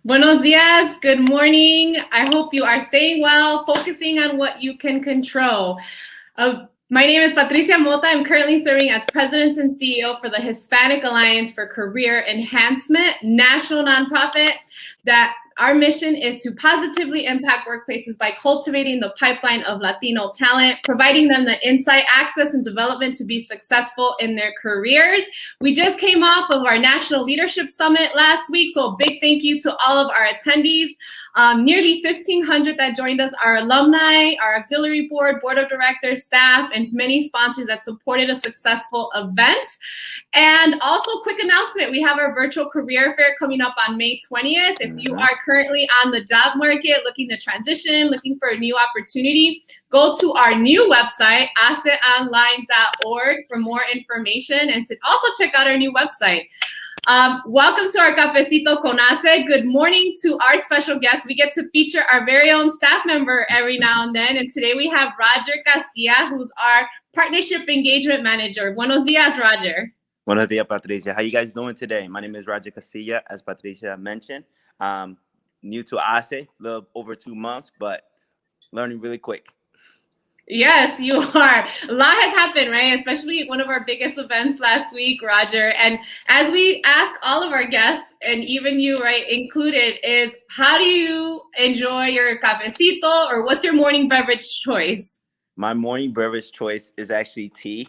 Buenos dias, good morning. I hope you are staying well, focusing on what you can control. My name is Patricia Mota. I'm currently serving as President and CEO for the Hispanic Alliance for Career Enhancement, national nonprofit that our mission is to positively impact workplaces by cultivating the pipeline of Latino talent, providing them the insight, access, and development to be successful in their careers. We just came off of our National Leadership Summit last week, so a big thank you to all of our attendees. Nearly 1,500 that joined us, our alumni, our auxiliary board, board of directors, staff, and many sponsors that supported a successful event. And also, quick announcement, we have our virtual career fair coming up on May 20th. If you are currently on the job market, looking to transition, looking for a new opportunity, go to our new website, aceonline.org, for more information and to also check out our new website. Welcome to our Cafecito con ACE. Good morning to our special guest. We get to feature our very own staff member every now and then. And today we have Roger Castilla, who's our Partnership Engagement Manager. Buenos dias, Roger. Buenos dias, Patricia. How you guys doing today? My name is Roger Castilla, as Patricia mentioned. New to ACE, a little over 2 months, but learning really quick. Yes, you are. A lot has happened, right? Especially one of our biggest events last week, Roger. And as we ask all of our guests, and even you, right, included, is how do you enjoy your cafecito, or what's your morning beverage choice? My morning beverage choice is actually tea.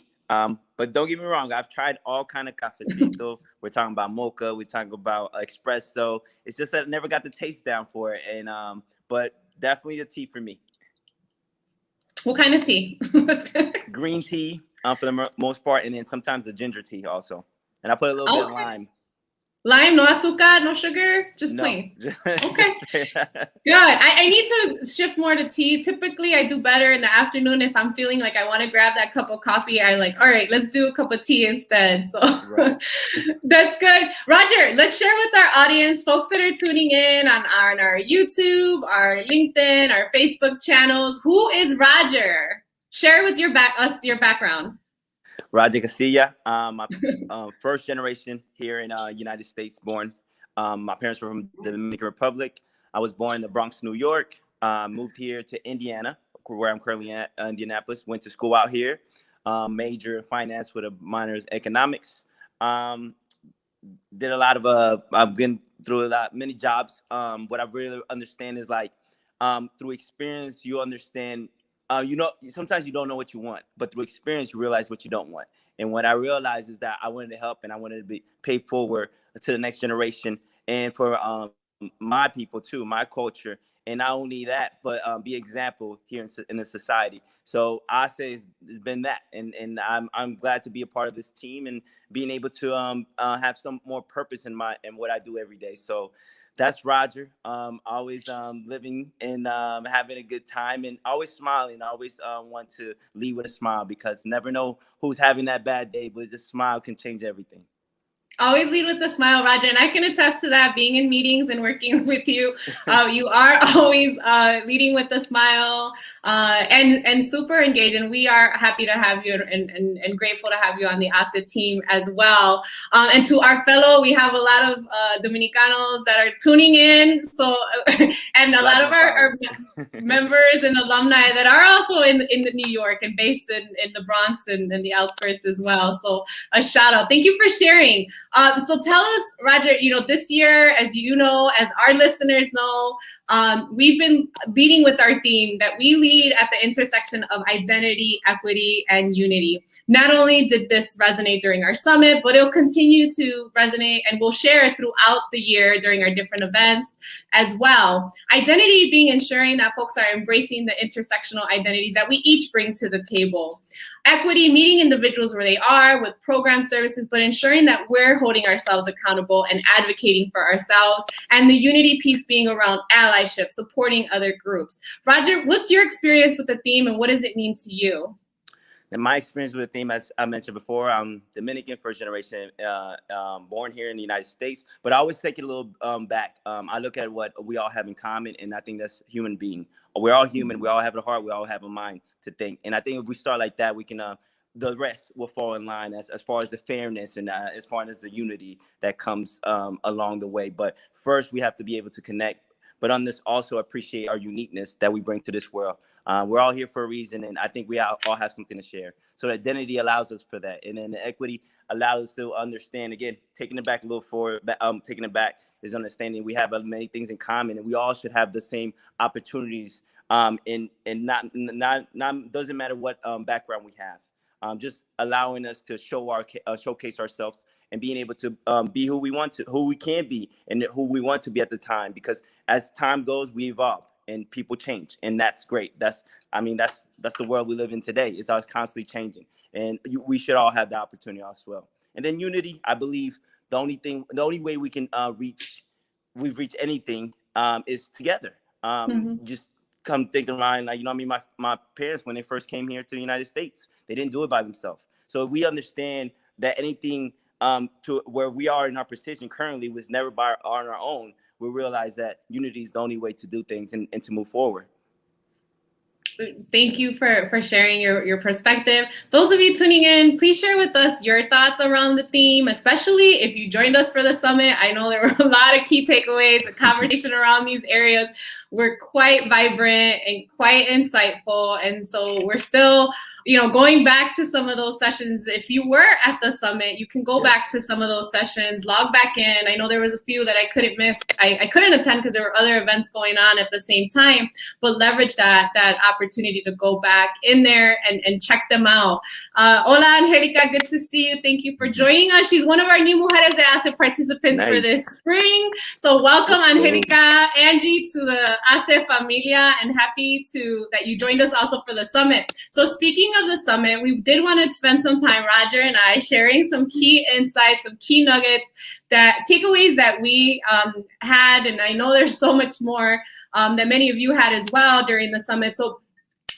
But don't get me wrong, I've tried all kind of cafecito. We're talking about mocha, we're talking about espresso. It's just that I never got the taste down for it. And but definitely the tea for me. What kind of tea? Green tea for the most part, and then sometimes the ginger tea also. And I put a little bit of lime. Lime, no azúcar, no sugar, just plain. Okay, good. I need to shift more to tea. Typically, I do better in the afternoon if I'm feeling like I want to grab that cup of coffee. I like, all right, let's do a cup of tea instead. So that's good. Roger, let's share with our audience, folks that are tuning in on our YouTube, our LinkedIn, our Facebook channels. Who is Roger? Share with us your background. Roger Castilla, my first generation here in United States born. My parents were from the Dominican Republic. I was born in the Bronx, New York. Moved here to Indiana, where I'm currently at, Indianapolis. Went to school out here. Major in finance with a minor in economics. Did a lot of, I've been through many jobs. What I really understand is like, through experience, you understand. Sometimes you don't know what you want, but through experience, you realize what you don't want. And what I realized is that I wanted to help and I wanted to be paid forward to the next generation and for my people too, my culture. And not only that, but be example here in the society. So ACE has been that. And I'm glad to be a part of this team and being able to have some more purpose in what I do every day. So that's Roger. Always living and having a good time and always smiling. Always want to lead with a smile because never know who's having that bad day, but the smile can change everything. Always lead with a smile, Roger, and I can attest to that. Being in meetings and working with you, you are always leading with a smile and super engaged. And we are happy to have you and grateful to have you on the ACE team as well. And to our fellow, we have a lot of Dominicanos that are tuning in. So, and a lot of our members and alumni that are also in the New York and based in the Bronx and the outskirts as well. So a shout out. Thank you for sharing. So tell us, Roger, this year, as you know, as our listeners know, we've been leading with our theme that we lead at the intersection of identity, equity, and unity. Not only did this resonate during our summit, but it'll continue to resonate and we'll share it throughout the year during our different events as well. Identity being ensuring that folks are embracing the intersectional identities that we each bring to the table. Equity, meeting individuals where they are with program services, but ensuring that we're holding ourselves accountable and advocating for ourselves. And the unity piece being around allyship, supporting other groups. Roger, what's your experience with the theme and what does it mean to you? And my experience with the theme, as I mentioned before, I'm Dominican, first generation, born here in the United States, but I always take it a little back. I look at what we all have in common, and I think that's human being. We're all human. We all have a heart. We all have a mind to think. And I think if we start like that, we can the rest will fall in line as far as the fairness and as far as the unity that comes along the way. But first, we have to be able to connect, but on this also appreciate our uniqueness that we bring to this world. We're all here for a reason, and I think we all have something to share. So identity allows us for that, and then the equity allows us to understand. Again, taking it back a little forward, taking it back is understanding we have many things in common, and we all should have the same opportunities. And not doesn't matter what background we have. Just allowing us to showcase ourselves and being able to be who we can be, and who we want to be at the time. Because as time goes, we evolve and people change, and that's great. That's the world we live in today. It's always constantly changing, and we should all have the opportunity as well. And then unity, I believe the only way we can reach anything is together. Just come think around, like, my parents, when they first came here to the United States, they didn't do it by themselves. So if we understand that anything to where we are in our position currently was never on our own, we realize that unity is the only way to do things and to move forward. Thank you for sharing your perspective. Those of you tuning in, please share with us your thoughts around the theme, especially if you joined us for the summit. I know there were a lot of key takeaways. The conversation around these areas were quite vibrant and quite insightful. And so we're still, going back to some of those sessions. If you were at the summit, you can go back to some of those sessions, log back in. I know there was a few that I couldn't miss. I couldn't attend because there were other events going on at the same time, but leverage that opportunity to go back in there and check them out. Hola, Angelica, good to see you. Thank you for joining us. She's one of our new Mujeres de ACE participants for this spring. So welcome, Angelica, Angie, to the ACE familia, and happy that you joined us also for the summit. So speaking of the summit, we did want to spend some time, Roger and I, sharing some key insights, some key nuggets, takeaways that we had, and I know there's so much more that many of you had as well during the summit. So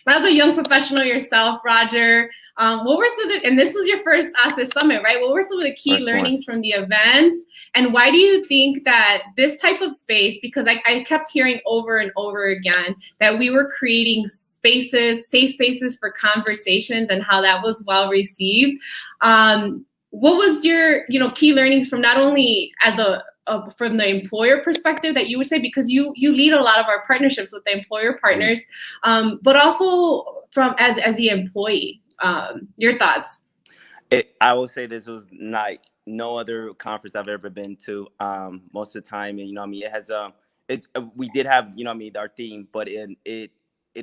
as a young professional yourself, Roger, what were and this was your first ACE Summit, right? What were some of the key learnings from the events? And why do you think that this type of space, because I kept hearing over and over again that we were creating spaces, safe spaces for conversations, and how that was well received. What was your, key learnings from not only as from the employer perspective that you would say, because you lead a lot of our partnerships with the employer partners, but also from as the employee, your thoughts? I will say this was like no other conference I've ever been to. Most of the time, and it has we did have our theme, but it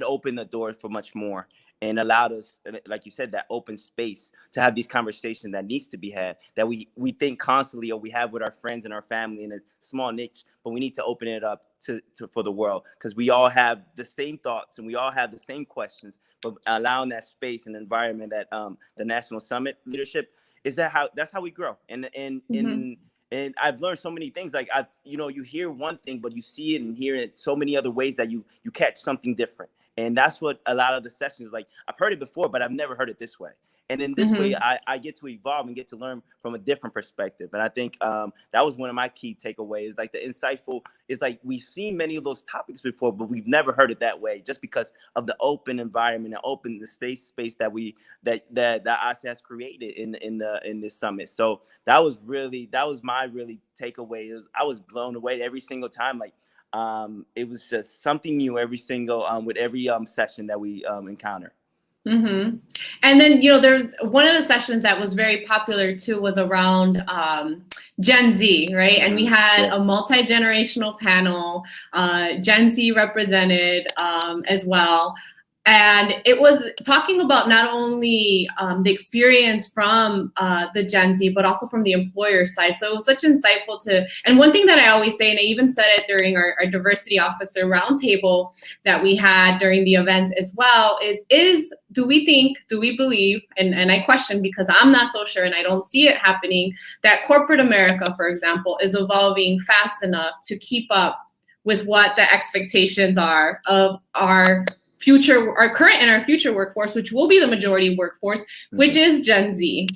opened the doors for much more, and allowed us, like you said, that open space to have these conversations that needs to be had, that we think constantly, or we have with our friends and our family in a small niche, but we need to open it up for the world, because we all have the same thoughts and we all have the same questions. But allowing that space and environment that the National Summit leadership that's how we grow. And I've learned so many things. Like you hear one thing, but you see it and hear it so many other ways that you catch something different. And that's what a lot of the sessions, like, I've heard it before, but I've never heard it this way. And in this way, I get to evolve and get to learn from a different perspective. And I think that was one of my key takeaways. Like, the insightful is, like, we've seen many of those topics before, but we've never heard it that way, just because of the open environment and the space that ACE has created in this summit. So that was my takeaway. I was blown away every single time. Like, it was just something new every single with every session that we encounter. And then, there's one of the sessions that was very popular too was around Gen Z, right? And we had a multi-generational panel, Gen Z represented as well. And it was talking about not only the experience from the Gen Z, but also from the employer side. So it was such insightful and one thing that I always say, and I even said it during our diversity officer roundtable that we had during the event as well, do we believe, and I question because I'm not so sure and I don't see it happening, that corporate America, for example, is evolving fast enough to keep up with what the expectations are of our current and our future workforce, which will be the majority workforce, which is Gen Z.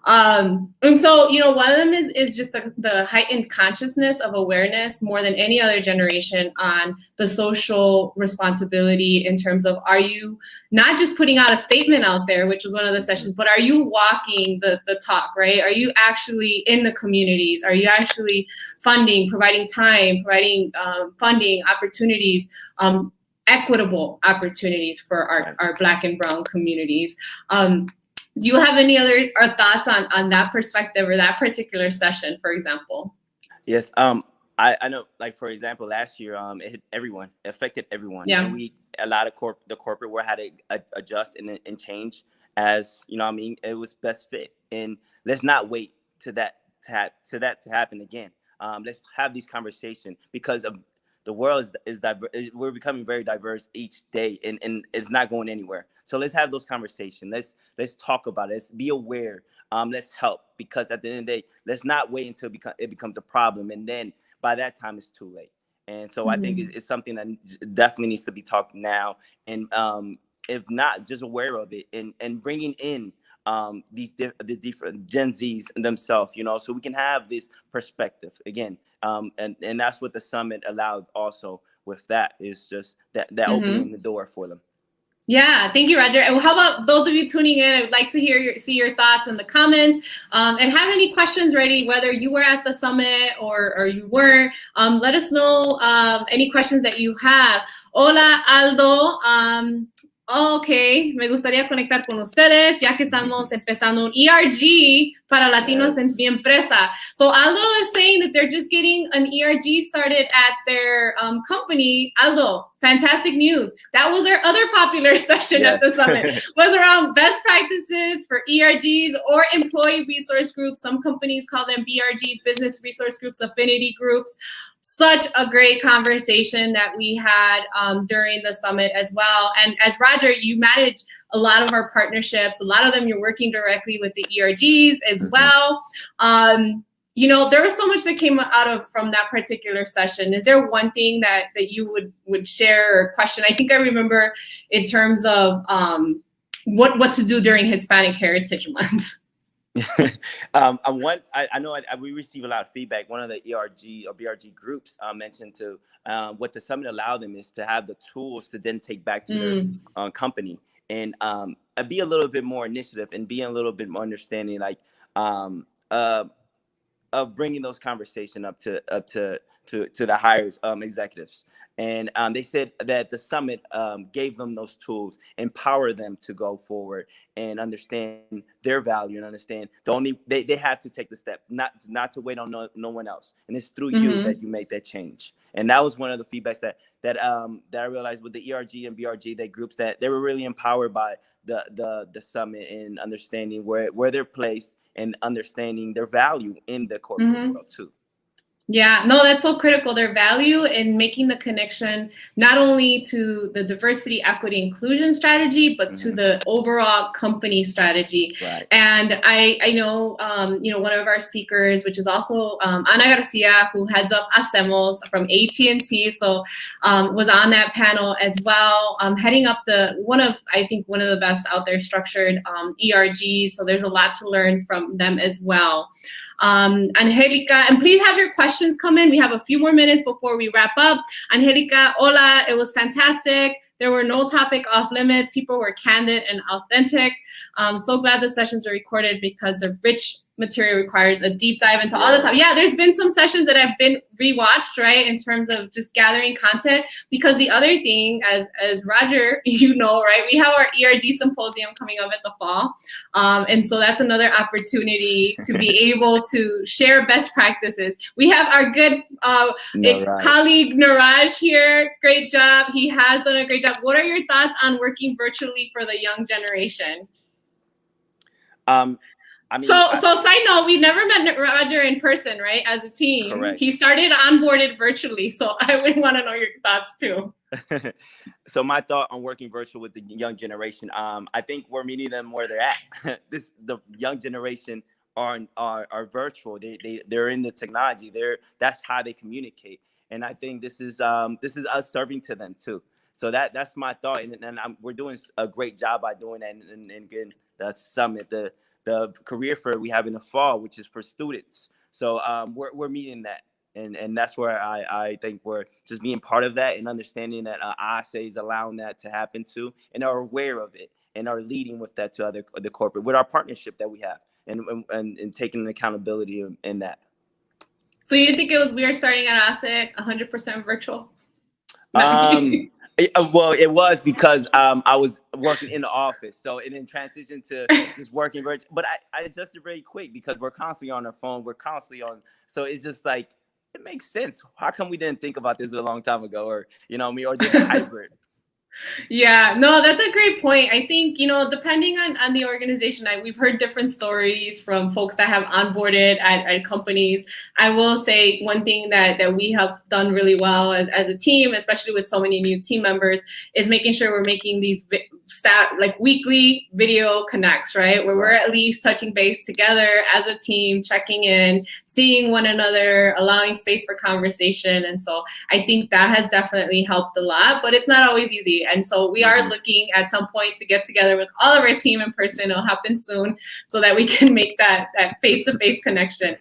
And so, one of them is just the heightened consciousness of awareness more than any other generation on the social responsibility in terms of, are you not just putting out a statement out there, which was one of the sessions, but are you walking the talk, right? Are you actually in the communities? Are you actually funding, providing time, providing funding opportunities, equitable opportunities for our Black and Brown communities? Do you have any other thoughts on that perspective or that particular session, for example? Yes. I know, like, for example, last year, it hit everyone, affected everyone. Yeah. And a lot of the corporate world had to adjust and change as, it was best fit. And let's not wait to that to happen again. Let's have these conversations, because of the world is diverse. We're becoming very diverse each day, and it's not going anywhere. So let's have those conversations. Let's talk about it. Let's be aware. Let's help, because at the end of the day, let's not wait until it becomes a problem, and then by that time it's too late. And so I think it's something that definitely needs to be talked now, and if not, just aware of it, and bringing in the different Gen Zs themselves, so we can have this perspective again. And that's what the summit allowed also with that, is just that opening the door for them. Yeah, thank you, Roger. And how about those of you tuning in? I would like to see your thoughts in the comments, and have any questions ready, whether you were at the summit or you weren't. Let us know any questions that you have. Hola, Aldo. Ok, me gustaría conectar con ustedes, ya que estamos empezando un ERG para latinos en mi empresa. So Aldo is saying that they're just getting an ERG started at their company. Aldo, fantastic news. That was our other popular session at the summit, was around best practices for ERGs or employee resource groups. Some companies call them BRGs, business resource groups, affinity groups. Such a great conversation that we had during the summit as well. And as Roger, you manage a lot of our partnerships. A lot of them you're working directly with the ERGs as well. There was so much that came from that particular session. Is there one thing that you would share or question? I think I remember in terms of what to do during Hispanic Heritage Month. I know we receive a lot of feedback. One of the ERG or BRG groups mentioned to what the summit allowed them is to have the tools to then take back to their company, and be a little bit more initiative and be a little bit more understanding, like of bringing those conversations up to the higher executives. And they said that the summit gave them those tools, empower them to go forward and understand their value, and understand they have to take the step, not to wait on no one else. And it's through you that you make that change. And that was one of the feedbacks that I realized with the ERG and BRG, they groups, that they were really empowered by the summit, and understanding where they're placed, and understanding their value in the corporate world too. Yeah, no, that's so critical. Their value in making the connection, not only to the diversity, equity, inclusion strategy, but to the overall company strategy. Right. And I know, one of our speakers, which is also Ana Garcia, who heads up Hacemos from AT&T, so was on that panel as well, heading up one of the best out there structured ERGs. So there's a lot to learn from them as well. Angelica, and please have your questions come in. We have a few more minutes before we wrap up. Angelica, hola, it was fantastic. There were no topic off limits. People were candid and authentic. So glad the sessions are recorded, because the rich material requires a deep dive into all the topics. Yeah, there's been some sessions that have been rewatched, right, in terms of just gathering content. Because the other thing, as Roger, right, we have our ERG symposium coming up at the fall. And so that's another opportunity to be able to share best practices. We have our good colleague, Niraj, here. Great job. He has done a great job. What are your thoughts on working virtually for the young generation? Side note, we never met Roger in person, right? As a team. Correct. He started onboarded virtually. So I would want to know your thoughts too. So my thought on working virtual with the young generation, I think we're meeting them where they're at. The young generation are virtual. They're in the technology. That's how they communicate. And I think this is us serving to them too. So that's my thought. And we're doing a great job by doing that. And again, the summit, the the career fair we have in the fall, which is for students. So we're meeting that. And that's where I think we're just being part of that and understanding that HACE is allowing that to happen too, and are aware of it and are leading with that to the corporate with our partnership that we have and taking accountability in that. So you didn't think it was weird starting at ASIC 100% virtual? Well, it was because I was working in the office, so it then transitioned to just working virtual. But I adjusted very quick because we're constantly on our phone, we're constantly on. So it's just like it makes sense. How come we didn't think about this a long time ago, or or did the hybrid? Yeah, no, that's a great point. I think, depending on the organization, we've heard different stories from folks that have onboarded at companies. I will say one thing that we have done really well as a team, especially with so many new team members, is making sure we're making these weekly video connects, right? Where we're at least touching base together as a team, checking in, seeing one another, allowing space for conversation. And so I think that has definitely helped a lot, but it's not always easy. And so we are looking at some point to get together with all of our team in person. It'll happen soon so that we can make that face-to-face connection.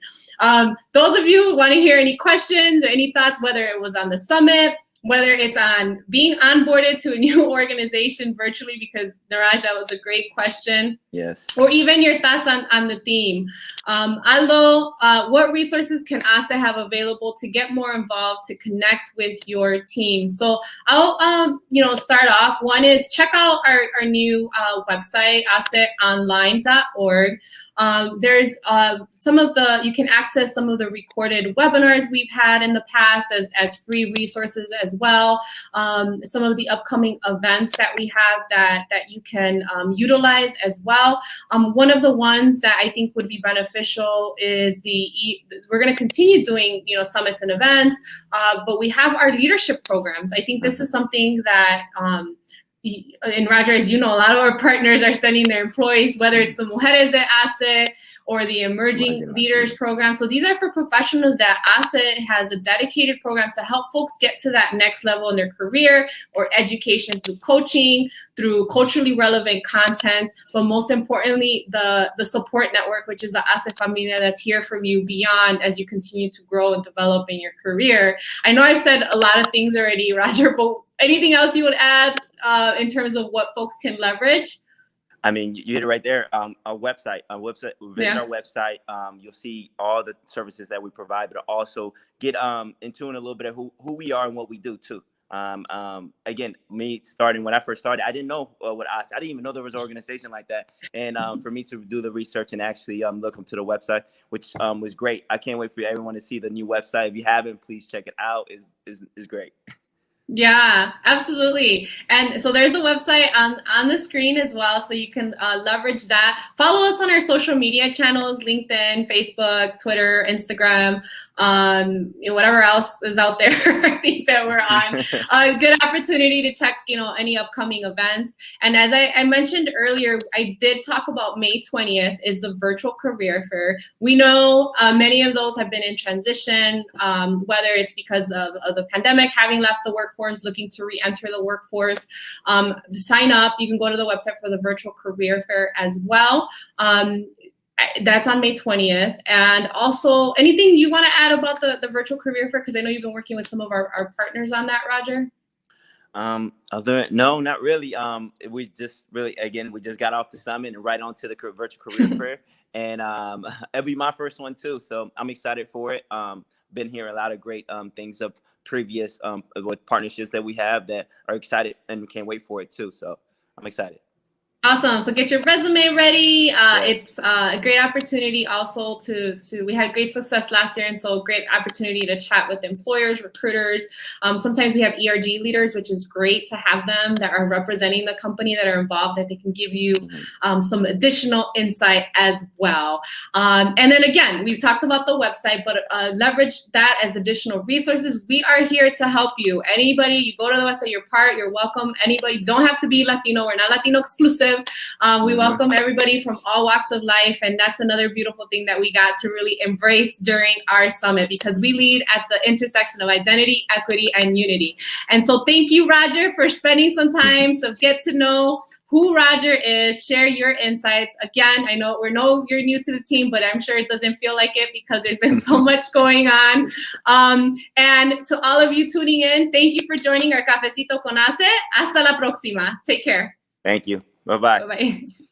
Those of you who want to hear any questions or any thoughts, whether it was on the summit, whether it's on being onboarded to a new organization virtually, because Niraj, that was a great question. Yes. Or even your thoughts on the theme. Aldo, what resources can ASA have available to get more involved, to connect with your team? So I'll start off. One is check out our new website, asaonline.org. There's you can access some of the recorded webinars we've had in the past as free resources as well. Some of the upcoming events that we have that you can utilize as well. One of the ones that I think would be beneficial is we're going to continue doing summits and events, but we have our leadership programs. I think this is something that and Roger, as you know, a lot of our partners are sending their employees, whether it's the Mujeres de ASE or the Emerging Leaders program. So these are for professionals that ASE has a dedicated program to help folks get to that next level in their career or education through coaching, through culturally relevant content, but most importantly, the support network, which is the ASE Familia that's here for you beyond as you continue to grow and develop in your career. I know I've said a lot of things already, Roger, but anything else you would add in terms of what folks can leverage? I mean, you hit it right there. Our website, visit our website. You'll see all the services that we provide, but also get in tune a little bit of who we are and what we do too. Again, me starting when I first started, I didn't know what I didn't even know there was an organization like that. And for me to do the research and actually look into the website, which was great. I can't wait for everyone to see the new website. If you haven't, please check it out. Is great. Yeah, absolutely. And so there's a website on the screen as well, so you can leverage that. Follow us on our social media channels, LinkedIn, Facebook, Twitter, Instagram, whatever else is out there. I think that we're on. A good opportunity to check, any upcoming events. And as I mentioned earlier, I did talk about May 20th is the virtual career fair. We know many of those have been in transition, whether it's because of the pandemic, having left the workforce, looking to re-enter the workforce. Sign up. You can go to the website for the virtual career fair as well. That's on May 20th. And also, anything you want to add about the virtual career fair? Because I know you've been working with some of our partners on that, Roger. No, not really. We just got off the summit and right onto the virtual career fair. And it'll be my first one too. So I'm excited for it. Been hearing a lot of great things of previous with partnerships that we have that are excited and can't wait for it too. So I'm excited. Awesome. So get your resume ready. Yes. It's a great opportunity also we had great success last year, and so great opportunity to chat with employers, recruiters. Sometimes we have ERG leaders, which is great to have them that are representing the company that are involved, that they can give you some additional insight as well. And then again, we've talked about the website, but leverage that as additional resources. We are here to help you. Anybody, you go to the website, you're welcome. Anybody, you don't have to be Latino. We're not Latino exclusive. inclusive. We welcome everybody from all walks of life, and that's another beautiful thing that we got to really embrace during our summit, because we lead at the intersection of identity, equity, and unity. And so thank you, Roger, for spending some time to get to know who Roger is, share your insights. Again, I know you're new to the team, but I'm sure it doesn't feel like it because there's been so much going on. And to all of you tuning in, thank you for joining our Cafecito con HACE. Hasta la próxima. Take care. Thank you. Bye-bye. Bye-bye.